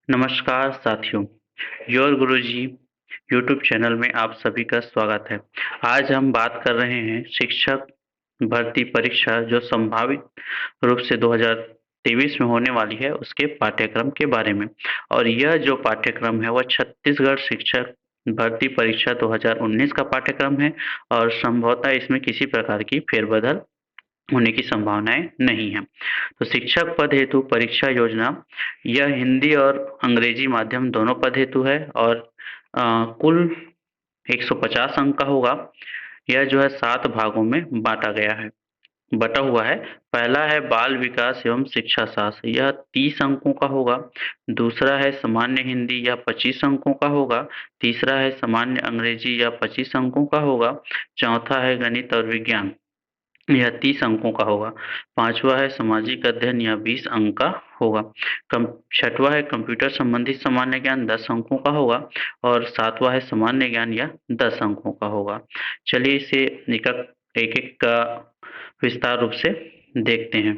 नमस्कार साथियों, your Guruji YouTube channel में आप सभी का स्वागत है। आज हम बात कर रहे हैं शिक्षक भर्ती परीक्षा जो संभावित रूप से 2023 में होने वाली है उसके पाठ्यक्रम के बारे में। और यह जो पाठ्यक्रम है वह छत्तीसगढ़ शिक्षक भर्ती परीक्षा 2019 का पाठ्यक्रम है और संभवतः इसमें किसी प्रकार की फेरबदल होने की संभावनाएं नहीं है। तो शिक्षक पद हेतु परीक्षा योजना यह हिंदी और अंग्रेजी माध्यम दोनों पद हेतु है और कुल 150 अंक का होगा। यह जो है 7 भागों में बटा हुआ है। पहला है बाल विकास एवं शिक्षा शास्त्र, यह 30 अंकों का होगा। दूसरा है सामान्य हिंदी, यह 25 अंकों का होगा। तीसरा है सामान्य अंग्रेजी, यह 25 अंकों का होगा। चौथा है गणित और विज्ञान, यह 30 अंकों का होगा। पांचवा है सामाजिक अध्ययन, यह 20 अंक का होगा। छठवा है कंप्यूटर संबंधित सामान्य ज्ञान, 10 अंकों का होगा। और सातवां है सामान्य ज्ञान, यह 10 अंकों का होगा। चलिए इसे एक एक का विस्तार रूप से देखते हैं।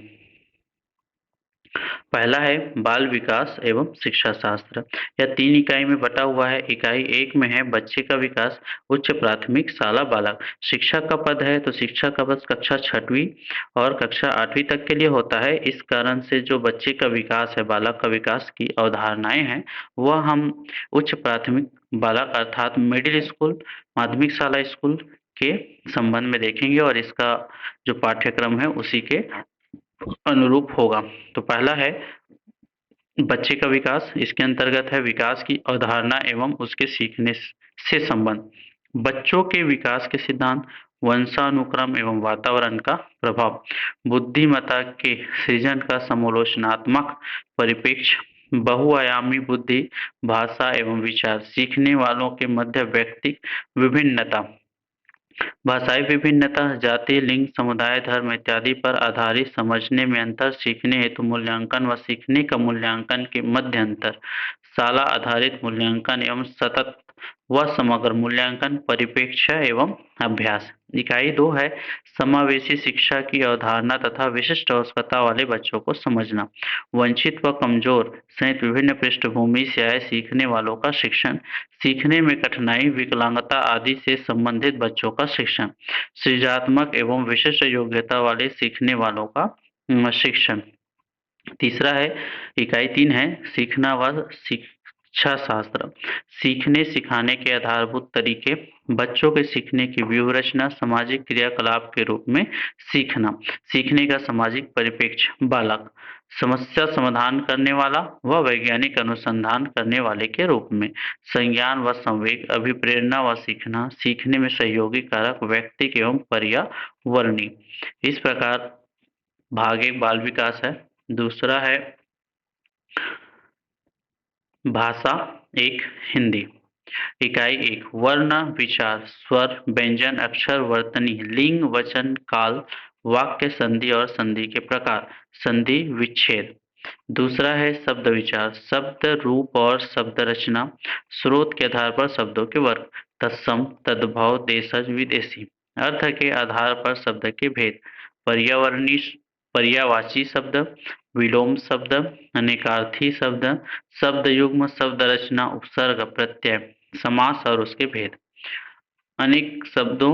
पहला है बाल विकास एवं शिक्षा शास्त्र, यह 3 इकाई में बटा हुआ है। इकाई 1 में है बच्चे का विकास, उच्च प्राथमिक शाला बालक। शिक्षक का पद है तो शिक्षक का पद कक्षा 6वीं और कक्षा 8वीं तक के लिए होता है। इस कारण से जो बच्चे का विकास है, बालक का विकास की अवधारणाएं हैं वह हम उच्च प्राथमिक बालक अर्थात मिडिल स्कूल, माध्यमिक शाला स्कूल के संबंध में देखेंगे और इसका जो पाठ्यक्रम है उसी के अनुरूप होगा। तो पहला है बच्चे का विकास, इसके अंतर्गत है विकास की अवधारणा एवं उसके सीखने से संबंध, बच्चों के विकास के सिद्धांत, वंशानुक्रम एवं वातावरण का प्रभाव, बुद्धिमत्ता के सृजन का समालोचनात्मक परिप्रेक्ष्य, बहुआयामी बुद्धि, भाषा एवं विचार, सीखने वालों के मध्य व्यक्तिक विभिन्नता, भाषाई विभिन्नता, जाति, लिंग, समुदाय, धर्म इत्यादि पर आधारित समझने में अंतर, सीखने हेतु मूल्यांकन व सीखने का मूल्यांकन के मध्य अंतर, शाला आधारित मूल्यांकन एवं सतत व समग्र मूल्यांकन, परिप्रेक्ष्य एवं अभ्यास। इकाई 2 है समावेशी शिक्षा की अवधारणा तथा विशिष्ट आवश्यकता वाले बच्चों को समझना, वंचित व कमजोर सहित विभिन्न पृष्ठभूमि से आए सीखने वालों का शिक्षण, सीखने में कठिनाई, विकलांगता आदि से संबंधित बच्चों का शिक्षण, सृजनात्मक एवं विशिष्ट योग्यता वाले सीखने वालों का शिक्षण। तीसरा है इकाई 3 है सीखना व शिक्षा शास्त्र, सीखने सिखाने के आधारभूत तरीके, बच्चों के सीखने की व्यूह रचना, सामाजिक क्रियाकलाप के रूप में सीखना, सीखने का सामाजिक परिप्रेक्ष्य, बालक समस्या समाधान करने वाला व वैज्ञानिक अनुसंधान करने वाले के रूप में, संज्ञान व संवेग, अभिप्रेरणा व सीखना, सीखने में सहयोगी कारक, व्यक्तिक एवं पर्यावरणीय। इस प्रकार भाग 1 बाल विकास है। दूसरा है भाषा 1 हिंदी, इकाई 1 वर्ण विचार, स्वर, व्यंजन, अक्षर, वर्तनी, लिंग, वचन, काल, वाक्य संधि और संधि के प्रकार, संधि विच्छेद। दूसरा है शब्द विचार, शब्द रूप और शब्द रचना, स्रोत के आधार पर शब्दों के वर्ग, तत्सम, तद्भव, देशज, विदेशी, अर्थ के आधार पर शब्द के भेद, पर्यावरणीय, पर्यायवाची शब्द, विलोम शब्द, अनेकार्थी शब्द, शब्द युग्म, शब्द रचना, उपसर्ग, प्रत्यय, समास और उसके भेद, अनेक शब्दों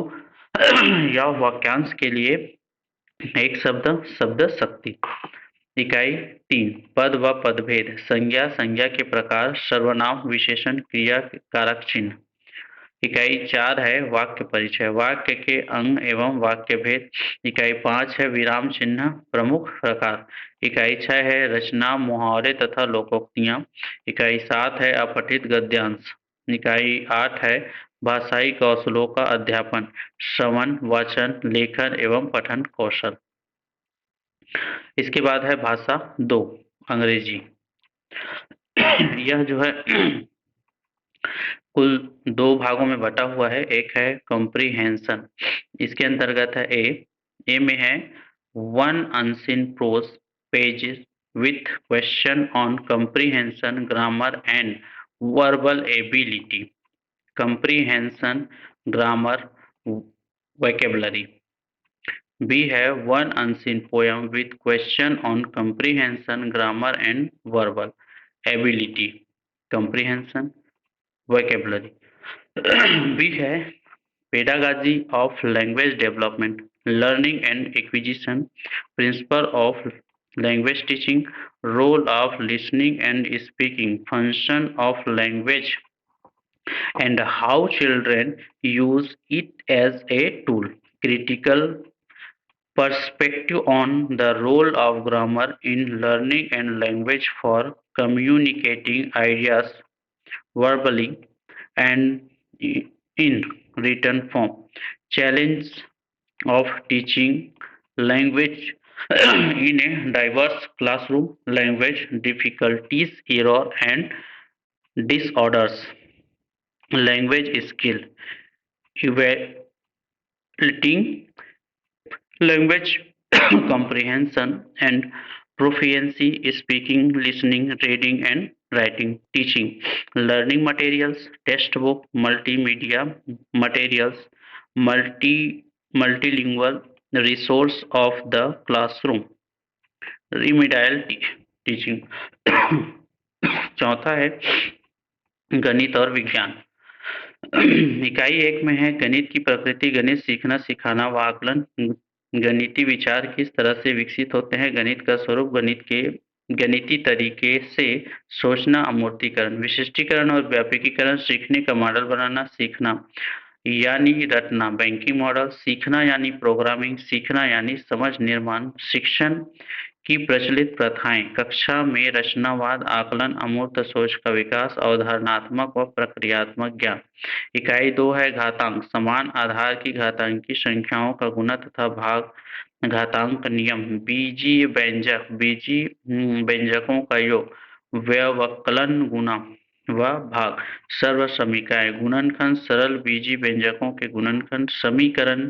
या वाक्यांश के लिए एक शब्द, शब्द शक्ति। इकाई 3 पद व पदभेद, संज्ञा, संज्ञा के प्रकार, सर्वनाम, विशेषण, क्रिया, कारक चिन्ह। इकाई 4 है वाक्य परिचय, वाक्य के अंग एवं वाक्य भेद। इकाई 5 है विराम चिन्ह, प्रमुख प्रकार। इकाई 6 है रचना, मुहावरे तथा लोकोक्तियां। इकाई 7 है अपठित गद्यांश। इकाई 8 है भाषाई कौशलों का अध्यापन, श्रवण, वाचन, लेखन एवं पठन कौशल। इसके बाद है भाषा 2 अंग्रेजी, यह जो है कुल 2 भागों में बटा हुआ है। एक है कॉम्प्रिहेंशन, इसके अंतर्गत है ए में है 1 unseen prose pages with question on comprehension, grammar and verbal ability, comprehension, grammar, vocabulary. B है 1 unseen poem with question on comprehension, grammar and verbal, ability, comprehension, vocabulary. B है pedagogy of language development, learning and acquisition, principle of language teaching, role of listening and speaking, function of language, and how children use it as a tool. Critical perspective on the role of grammar in learning and language for communicating ideas verbally and in written form. Challenge of teaching language in a diverse classroom, language difficulties, error and disorders, language skill, evaluating language comprehension and proficiency, speaking, listening, reading, and writing, teaching, learning materials, textbook, multimedia materials, multilingual resource of the classroom, remedial teaching. चौथा है गणित और विज्ञान। इकाई 1 में है गणित की प्रकृति, गणित सीखना सिखाना व आकलन, गणितीय विचार किस तरह से विकसित होते हैं, गणित का स्वरूप, गणित के गणितीय तरीके से सोचना, अमूर्तीकरण, विशिष्टीकरण और व्यापकीकरण, सीखने का मॉडल बनाना, सीखना यानी रटना, बैंकिंग मॉडल, सीखना यानी प्रोग्रामिंग, सीखना यानी समझ निर्माण, शिक्षण की प्रचलित प्रथाएं, कक्षा में रचनावाद, आकलन, अमूर्त सोच का विकास, अवधारणात्मक व प्रक्रियात्मक ज्ञान। इकाई 2 है घातांक, समान आधार की घातांकी संख्याओं का गुणा तथा भाग, घातांक नियम, बीजीय व्यंजक, बीजीय व्यंजकों का योग, व्यवकलन, गुणा व भाग, सर्वसमीकाएं, गुणनखंड, सरल बीजीय व्यंजकों के गुणनखंड, समीकरण,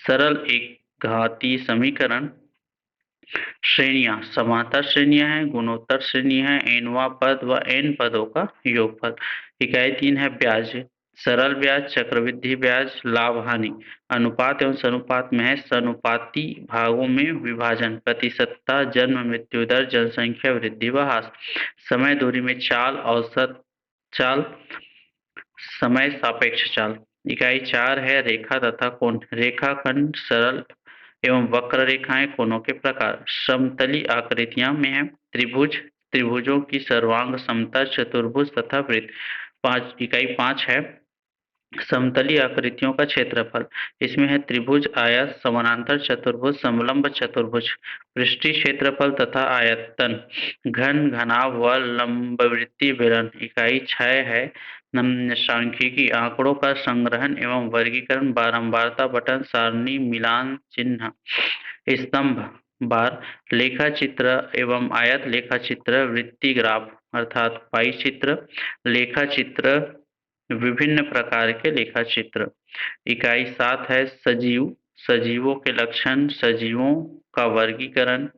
सरल एक घातीय समीकरण, श्रेणियां, समांतर श्रेणियां हैं, गुणोत्तर श्रेणी है, एनवा पद व एन पदों का योगफल। इकाई 3 है ब्याज, सरल ब्याज, चक्रवृद्धि ब्याज, लाभ हानि, अनुपात एवं सनुपात में है, सनुपाती भागों में विभाजन, प्रतिशतता, जन्म मृत्यु दर, जनसंख्या वृद्धि व ह्रास, समय दूरी में चाल, औसत चाल, समय सापेक्ष चाल। इकाई 4 है रेखा तथा कोण, रेखाखंड, सरल एवं वक्र रेखाएं, कोणों के प्रकार, समतली आकृतियां में है, त्रिभुज, त्रिभुजों की सर्वांग समता, चतुर्भुज तथा वृत्त। इकाई 5 है समतली आकृतियों का क्षेत्रफल, इसमें है त्रिभुज, आयत, समानांतर चतुर्भुज, समलंब चतुर्भुज, पृष्ठीय क्षेत्रफल तथा आयतन, घन, घनाभ व लंबवृत्तीय बेलन। इकाई 6 है सांख्यिकी, आंकड़ों का संग्रहण एवं वर्गीकरण, बारंबारता बटन, सारणी, मिलान चिन्ह, स्तंभ, बार, लेखा चित्र एवं आयत लेखा चित्र, वृत्तीय ग्राफ अर्थात पाई चित्र, लेखा चित्र, विभिन्न प्रकार के लेखा चित्र। इकाई 7 है सजीव, सजीवों के लक्षण, सजीवों का वर्गीकरण,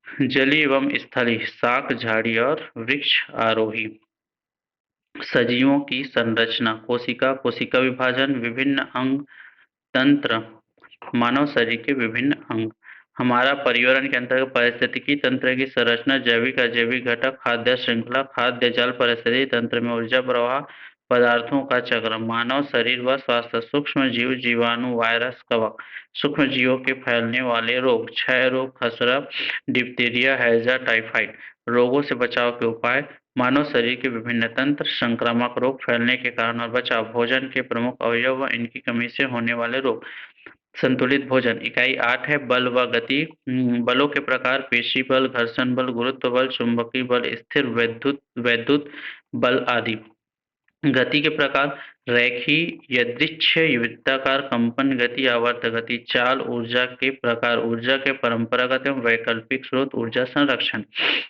जलीय एवं स्थलीय, शाक, झाड़ी और वृक्ष आरोही, सजीवों की संरचना, कोशिका, कोशिका विभाजन, विभिन्न अंग, तंत्र, मानव शरीर के विभिन्न अंग। हमारा पर्यावरण के अंतर्गत पारिस्थितिकी तंत्र की संरचना, जैविक अजैविक घटक, खाद्य श्रृंखला, खाद्य जल, परिस्थिति तंत्र में ऊर्जा प्रवाह, पदार्थों का चक्र, मानव शरीर व स्वास्थ्य, सूक्ष्म जीव, जीवाणु, वायरस, कवक, सूक्ष्म जीवों के फैलने वाले रोग, क्षय रोग, खसरा, डिप्थीरिया, हैजा, टाइफाइड, रोगों से बचाव के उपाय, मानव शरीर के विभिन्न तंत्र, संक्रामक रोग, फैलने के कारण और बचाव, भोजन के प्रमुख अवयव व इनकी कमी से होने वाले रोग, संतुलित भोजन। इकाई 8 है बल व गति, बलों के प्रकार, पेशी बल, घर्षण बल, गुरुत्व बल, चुंबकीय बल, स्थिर वैद्युत वैद्युत बल आदि। गति के प्रकार, रेखीय, यादृच्छिक, वृत्ताकार, कंपन गति, आवर्त गति, चाल, ऊर्जा के प्रकार, ऊर्जा के परंपरागत एवं वैकल्पिक स्रोत, ऊर्जा संरक्षण,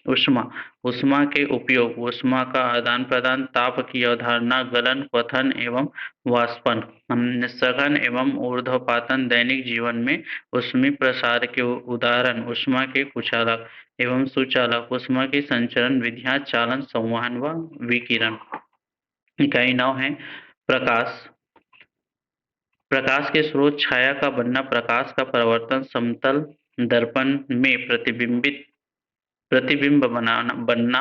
ऊष्मा, ऊष्मा के उपयोग, ऊष्मा का आदान प्रदान, ताप की अवधारणा, गलन, क्वथन एवं वाष्पन, सघन एवं ऊर्ध्वपातन, दैनिक जीवन में ऊष्मीय प्रसार के उदाहरण, ऊष्मा के कुचालक एवं सुचालक, ऊष्मा की संचरण विधियां, चालन, संवहन व विकिरण। इकाई 9 है प्रकाश, प्रकाश के स्रोत, छाया का बनना, प्रकाश का प्रवर्तन, समतल दर्पण में प्रतिबिंबित प्रतिबिंब बनना,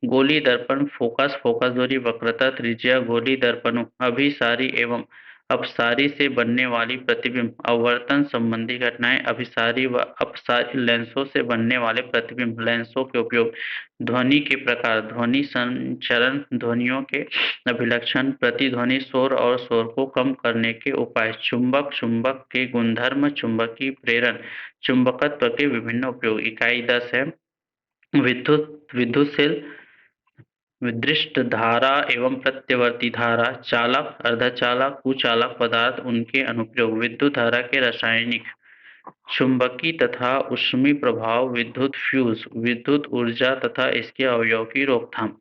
गोली दर्पण, फोकस, फोकस दूरी, वक्रता, त्रिज्या, गोली दर्पणों, अभिसारी एवं अपसारी से बनने वाली प्रतिबिंब, आवर्तन संबंधी घटनाएं, अभिसारी व अपसारी लेंसों से बनने वाले प्रतिबिंब, लेंसों के उपयोग, ध्वनि के प्रकार, ध्वनि संचरण, ध्वनियों के अभिलक्षण, प्रतिध्वनि, शोर और शोर को कम करने के उपाय, चुंबक, चुंबक के गुणधर्म, चुंबकीय प्रेरण, चुंबकत्व के विभिन्न उपयोग। इकाई 10 है विद्युत, विद्युतशील, विदृष्ट धारा एवं प्रत्यवर्ती धारा, चालक, अर्धचालक, कुचालक पदार्थ, उनके अनुप्रयोग, विद्युत धारा के रासायनिक, चुंबकीय तथा ऊष्मीय प्रभाव, विद्युत फ्यूज, विद्युत ऊर्जा तथा इसके अवयव की रोकथाम,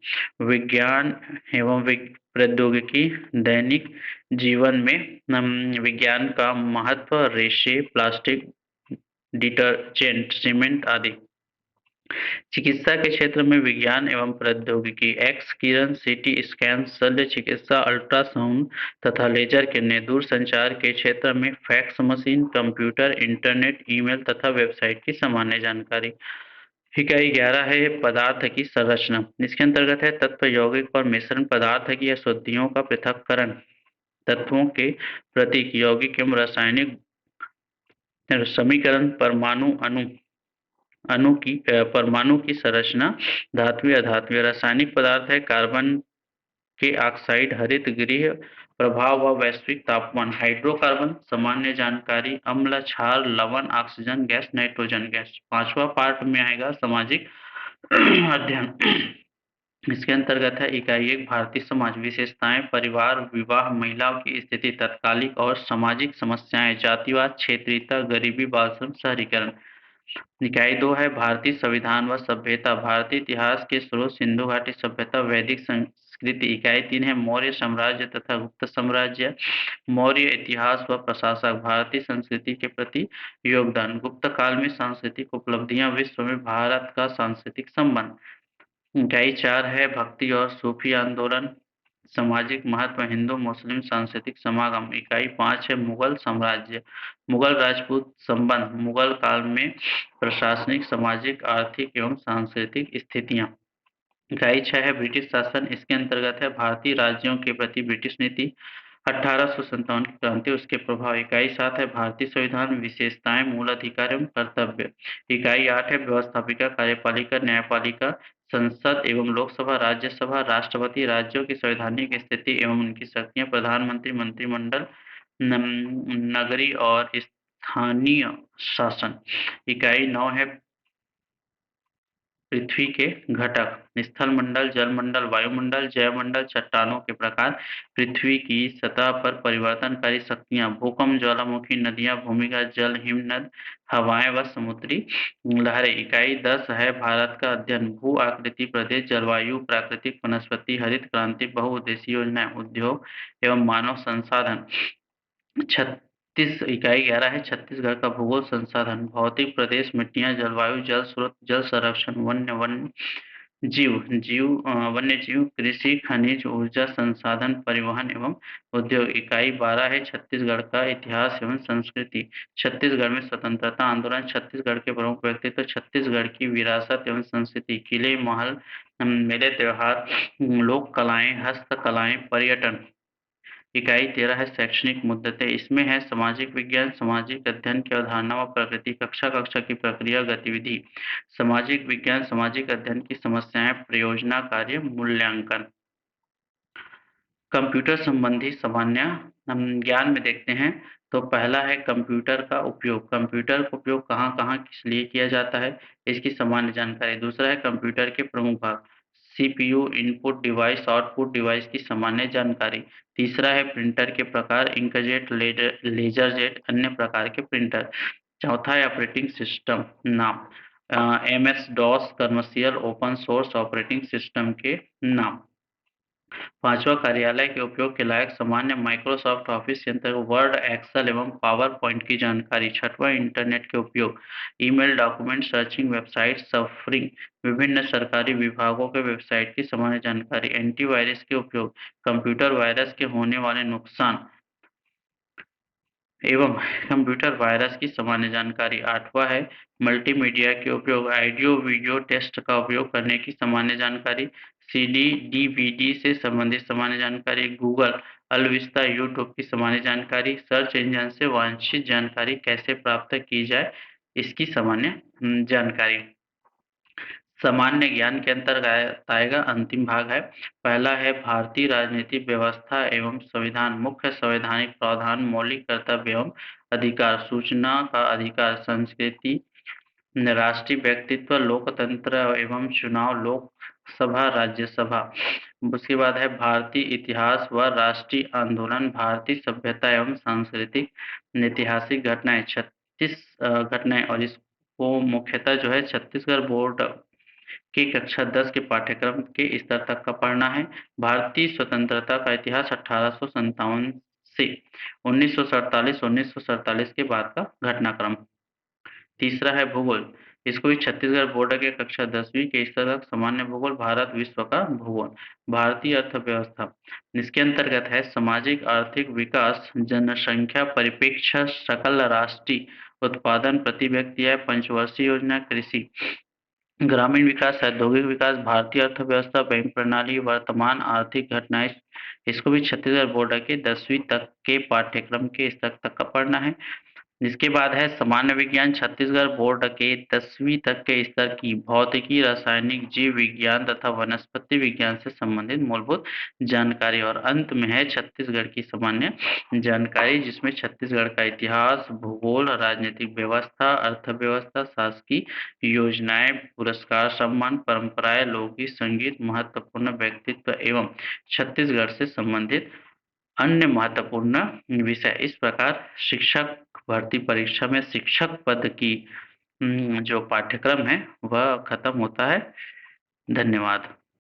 विज्ञान एवं प्रौद्योगिकी, दैनिक जीवन में विज्ञान का महत्व, रेशे, प्लास्टिक, डिटर्जेंट, सीमेंट आदि। चिकित्सा के क्षेत्र में विज्ञान एवं प्रौद्योगिकी, एक्स किरण, सीटी स्कैन, शल्य चिकित्सा, अल्ट्रासाउंड तथा लेजर किरणें, दूरसंचार के क्षेत्र में fax machine, computer, internet, email तथा वेबसाइट की सामान्य जानकारी। इकाई 11 है पदार्थ की संरचना। इसके अंतर्गत है तत्व, यौगिक और मिश्रण, पदार्थ की अशुद्धियों का पृथक्करण, तत्वों के प्रतीक, यौगिक एवं रासायनिक समीकरण, परमाणु, परमाणु की संरचना, धात्विक, अधात्विक, रासायनिक पदार्थ है कार्बन के ऑक्साइड, हरित गृह प्रभाव व वैश्विक तापमान, हाइड्रोकार्बन, सामान्य जानकारी, अम्ल, क्षार, लवण, ऑक्सीजन गैस, नाइट्रोजन गैस। 5वां पार्ट में आएगा सामाजिक अध्ययन। इसके अंतर्गत है इकाई 1 भारतीय समाज, विशेषताएं, परिवार, विवाह, महिलाओं की स्थिति, तत्कालिक और सामाजिक समस्याएं, जातिवाद, क्षेत्रीयता, गरीबी, बाल श्रम, शहरीकरण। इकाई 2 है भारतीय संविधान व सभ्यता, भारतीय इतिहास के स्रोत, सिंधु घाटी सभ्यता, वैदिक संस्कृति। इकाई 3 है मौर्य साम्राज्य तथा गुप्त साम्राज्य, मौर्य इतिहास व प्रशासक, भारतीय संस्कृति के प्रति योगदान, गुप्त काल में सांस्कृतिक उपलब्धियां, विश्व में भारत का सांस्कृतिक संबंध। इकाई 4 है भक्ति और सूफी आंदोलन, सामाजिक महत्व, हिंदू मुस्लिम सांस्कृतिक समागम। इकाई 5 है मुगल साम्राज्य, मुगल राजपूत संबंध, मुगल काल में प्रशासनिक, सामाजिक, आर्थिक एवं सांस्कृतिक स्थितियां। इकाई 6 है ब्रिटिश शासन। इसके अंतर्गत है भारतीय राज्यों के प्रति ब्रिटिश नीति, 1857 की क्रांति, उसके प्रभाव। इकाई 7 है भारतीय संविधान, विशेषताएं, मूल अधिकार एवं कर्तव्य। इकाई 8 है व्यवस्थापिका, कार्यपालिका, न्यायपालिका, संसद एवं लोकसभा, राज्यसभा, राष्ट्रपति, राज्यों की संवैधानिक स्थिति एवं उनकी शक्तियां, प्रधानमंत्री, मंत्रिमंडल, नगरीय और स्थानीय शासन। इकाई 9 है पृथ्वी के घटक, स्थल मंडल, जल मंडल, वायुमंडल, जैवमंडल, चट्टानों के प्रकार, पृथ्वी की सतह पर परिवर्तनकारी शक्तियां, भूकंप, ज्वालामुखी, नदियां, भूमिगत जल, हिमनद, हवाएं व समुद्री लहरें। इकाई 10 है भारत का अध्ययन, भू आकृति, प्रदेश, जलवायु, प्राकृतिक वनस्पति, हरित क्रांति, बहुउद्देशीय योजनाएं, उद्योग एवं मानव संसाधन। छत्तीस इकाई 11 है छत्तीसगढ़ का भूगोल, संसाधन, भौतिक प्रदेश, मिट्टियां, जलवायु, जल स्रोत, जल संरक्षण, वन्य जीव, कृषि, खनिज, ऊर्जा संसाधन, परिवहन एवं उद्योग। इकाई 12 है छत्तीसगढ़ का इतिहास एवं संस्कृति, छत्तीसगढ़ में स्वतंत्रता आंदोलन, छत्तीसगढ़ के प्रमुख व्यक्तित्व, छत्तीसगढ़ की विरासत एवं संस्कृति, किले, महल, मेले, त्योहार, लोक कलाएं, हस्तकलाएं, पर्यटन। इकाई 13 है शैक्षणिक मुद्दतें। इसमें है सामाजिक विज्ञान, सामाजिक अध्ययन की अवधारणा व प्रकृति, कक्षा कक्षा की प्रक्रिया, गतिविधि, सामाजिक विज्ञान, सामाजिक अध्ययन की समस्याएं, प्रयोजना कार्य, मूल्यांकन। कंप्यूटर संबंधी सामान्य हम ज्ञान में देखते हैं तो पहला है कंप्यूटर का उपयोग, कंप्यूटर का उपयोग कहाँ कहाँ किस लिए किया जाता है, इसकी सामान्य जानकारी। दूसरा है कंप्यूटर के प्रमुख भाग, CPU, input device, output device की सामान्य जानकारी। तीसरा है प्रिंटर के प्रकार, इंकजेट, लेजरजेट, अन्य प्रकार के प्रिंटर। चौथा है ऑपरेटिंग सिस्टम नाम, MS DOS, commercial open source operating system के नाम। पांचवा कार्यालय के उपयोग के लायक सामान्य, माइक्रोसॉफ्ट ऑफिस के अंतर्गत वर्ड, एक्सेल एवं पावर पॉइंट की जानकारी। छठवां इंटरनेट के उपयोग, email, document searching, website surfing, विभिन्न सरकारी विभागों के वेबसाइट की सामान्य जानकारी। एंटीवायरस के उपयोग, कंप्यूटर वायरस के होने वाले नुकसान, एवं कंप्यूटर वायरस की सामान्य जानकारी। 8वां है मल्टीमीडिया के उपयोग, ऑडियो वीडियो टेस्ट का उपयोग करने की सामान्य जानकारी, सीडी डीवीडी से संबंधित सामान्य जानकारी, गूगल अलविस्ता यूट्यूब की सामान्य जानकारी, सर्च इंजन से वांछित जानकारी कैसे प्राप्त की जाए इसकी सामान्य जानकारी। सामान्य ज्ञान के अंतर्गत आएगा, अंतिम भाग है। पहला है भारतीय राजनीतिक व्यवस्था एवं संविधान, मुख्य संवैधानिक प्रावधान, मौलिक कर्तव्य एवं अधिकार, सूचना का अधिकार, संस्कृति, राष्ट्रीय व्यक्तित्व, लोकतंत्र एवं चुनाव, लोकसभा राज्यसभा। उसके बाद है भारतीय इतिहास व राष्ट्रीय आंदोलन, भारतीय सभ्यता एवं सांस्कृतिक ऐतिहासिक घटनाएं, 36 घटनाएं, और इसको मुख्यतः जो है छत्तीसगढ़ बोर्ड की कक्षा 10 के पाठ्यक्रम के स्तर तक का पढ़ना है। भारतीय स्वतंत्रता का इतिहास 1857 से 1947 के बाद का घटनाक्रम। तीसरा है भूगोल, इसको भी छत्तीसगढ़ बोर्ड के कक्षा 10वीं के स्तर तक सामान्य भूगोल, भारत विश्व का भूगोल। भारतीय अर्थव्यवस्था, इसके अंतर्गत है सामाजिक आर्थिक विकास, जनसंख्या परिप्रेक्ष्य, सकल राष्ट्रीय उत्पादन प्रति व्यक्ति आय, पंचवर्षीय योजना, कृषि, ग्रामीण विकास, औद्योगिक विकास, भारतीय अर्थव्यवस्था, बैंक प्रणाली, वर्तमान आर्थिक घटनाएं। इसको भी छत्तीसगढ़ बोर्ड के 10वीं तक के पाठ्यक्रम के स्तर तक का पढ़ना है। इसके बाद है सामान्य विज्ञान, छत्तीसगढ़ बोर्ड के 10वीं तक के स्तर की भौतिकी, रासायनिक, जीव विज्ञान तथा वनस्पति विज्ञान से संबंधित मूलभूत जानकारी। और अंत में है छत्तीसगढ़ की सामान्य जानकारी, जिसमें छत्तीसगढ़ का इतिहास, भूगोल, राजनीतिक व्यवस्था, अर्थव्यवस्था, शासकीय योजनाएं, पुरस्कार, सम्मान, परंपराएं, लोकगीत, संगीत, महत्वपूर्ण व्यक्तित्व एवं छत्तीसगढ़ से संबंधित अन्य महत्वपूर्ण विषय। इस प्रकार शिक्षक भर्ती परीक्षा में शिक्षक पद की जो पाठ्यक्रम है वह खत्म होता है। धन्यवाद।